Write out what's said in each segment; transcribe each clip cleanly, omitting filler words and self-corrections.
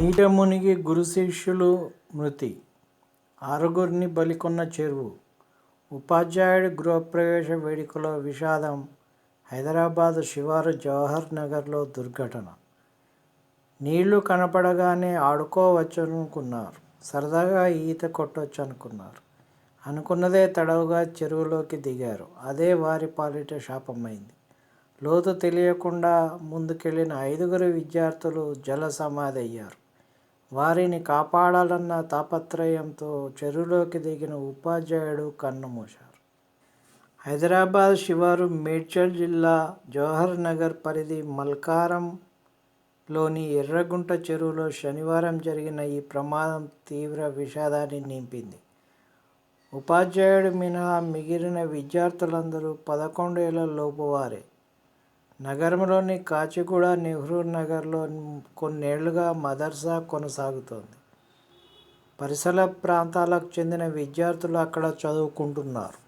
నీట మునిగి గురు శిష్యులు మృతి, ఆరుగురిని బలికొన్న చెరువు. ఉపాధ్యాయుడి గృహప్రవేశ వేడుకలో విషాదం. హైదరాబాద్ శివారు జవహర్ నగర్లో దుర్ఘటన. నీళ్లు కనపడగానే ఆడుకోవచ్చనుకున్నారు, సరదాగా ఈత కొట్టొచ్చనుకున్నారు. అనుకున్నదే తడవుగా చెరువులోకి దిగారు. అదే వారి పాలిట శాపమైంది. లోతు తెలియకుండా ముందుకెళ్లిన 5 విద్యార్థులు జల సమాధి అయ్యారు. వారిని కాపాడాలన్న తాపత్రయంతో చెరువులోకి దిగిన ఉపాధ్యాయుడు కన్నుమూశారు. హైదరాబాద్ శివారు మేడ్చల్ జిల్లా జవహర్ నగర్ పరిధి మల్కారంలోని ఎర్రగుంట చెరువులో శనివారం జరిగిన ఈ ప్రమాదం తీవ్ర విషాదాన్ని నింపింది. ఉపాధ్యాయుడు మినహా మిగిలిన విద్యార్థులందరూ 11 ఏళ్ల లోపువారే. నగరంలోని కాచిగూడ, నెహ్రూ నగర్లో కొన్నేళ్లుగా మదర్సా కొనసాగుతోంది. పరిసర ప్రాంతాలకు చెందిన విద్యార్థులు అక్కడ చదువుకుంటున్నారు.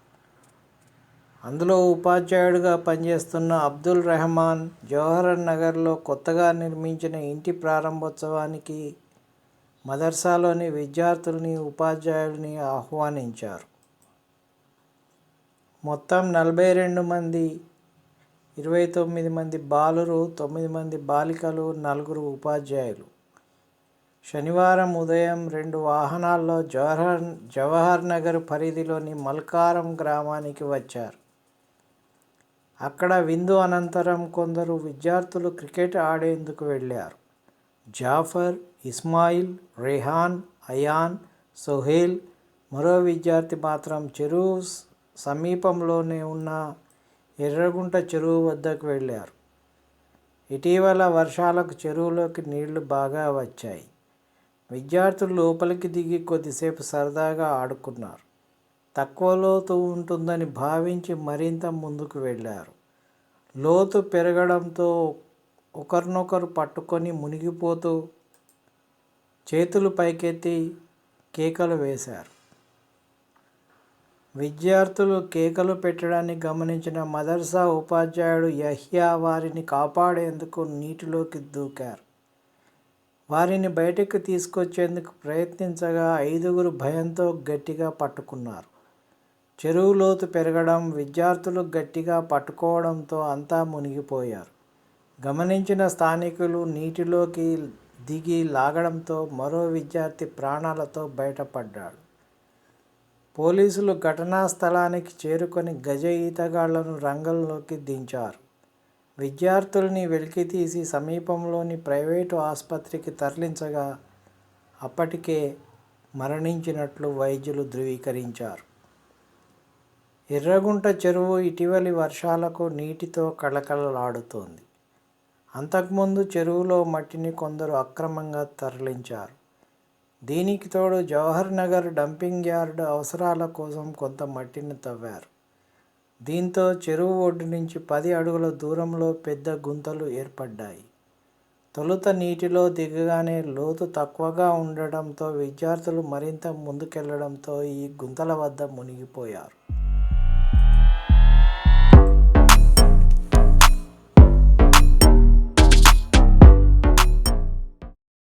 అందులో ఉపాధ్యాయుడిగా పనిచేస్తున్న అబ్దుల్ రెహమాన్ జవహర్ నగర్లో కొత్తగా నిర్మించిన ఇంటి ప్రారంభోత్సవానికి మదర్సాలోని విద్యార్థుల్ని, ఉపాధ్యాయుల్ని ఆహ్వానించారు. మొత్తం 42 మంది, 29 మంది బాలురు, 9 మంది బాలికలు, 4 ఉపాధ్యాయులు. శనివారం ఉదయం 2 వాహనాల్లో జవహర్ నగర్ పరిధిలోని మల్కారం గ్రామానికి వచ్చారు. అక్కడ విందు అనంతరం కొందరు విద్యార్థులు క్రికెట్ ఆడేందుకు వెళ్లారు. జాఫర్, ఇస్మాయిల్, రెహాన్, అయాన్, సోహెల్, మరో విద్యార్థి మాత్రం చెరువు సమీపంలోనే ఉన్న ఎర్రగుంట చెరువు వద్దకు వెళ్లారు. ఇటీవల వర్షాలకు చెరువులోకి నీళ్లు బాగా వచ్చాయి. విద్యార్థులు లోపలికి దిగి కొద్దిసేపు సరదాగా ఆడుకున్నారు. తక్కువ లోతు ఉంటుందని భావించి మరింత ముందుకు వెళ్లారు. లోతు పెరగడంతో ఒకరినొకరు పట్టుకొని మునిగిపోతూ చేతులు పైకెత్తి కేకలు వేశారు. విద్యార్థులు కేకలు పెట్టడాన్ని గమనించిన మదర్సా ఉపాధ్యాయుడు యహ్యా వారిని కాపాడేందుకు నీటిలోకి దూకారు. వారిని బయటకు తీసుకొచ్చేందుకు ప్రయత్నించగా 5 భయంతో గట్టిగా పట్టుకున్నారు. చెరువు లోతు పెరగడం, విద్యార్థులు గట్టిగా పట్టుకోవడంతో అంతా మునిగిపోయారు. గమనించిన స్థానికులు నీటిలోకి దిగి లాగడంతో మరో విద్యార్థి ప్రాణాలతో బయటపడ్డాడు. పోలీసులు ఘటనా స్థలానికి చేరుకొని గజ ఈతగాళ్లను రంగంలోకి దించారు. విద్యార్థుల్ని వెలికితీసి సమీపంలోని ప్రైవేటు ఆసుపత్రికి తరలించగా అప్పటికే మరణించినట్లు వైద్యులు ధృవీకరించారు. ఎర్రగుంట చెరువు ఇటీవలి వర్షాలకు నీటితో కళకళలాడుతోంది. అంతకుముందు చెరువులో మట్టిని కొందరు అక్రమంగా తరలించారు. దీనికి తోడు జవహర్ నగర్ డంపింగ్ యార్డ్ అవసరాల కోసం కొంత మట్టిని తవ్వారు. దీంతో చెరువు ఒడ్డు నుంచి 10 అడుగుల దూరంలో పెద్ద గుంతలు ఏర్పడ్డాయి. తొలుత నీటిలో దిగగానే లోతు తక్కువగా ఉండడంతో విద్యార్థులు మరింత ముందుకెళ్లడంతో ఈ గుంతల వద్ద మునిగిపోయారు.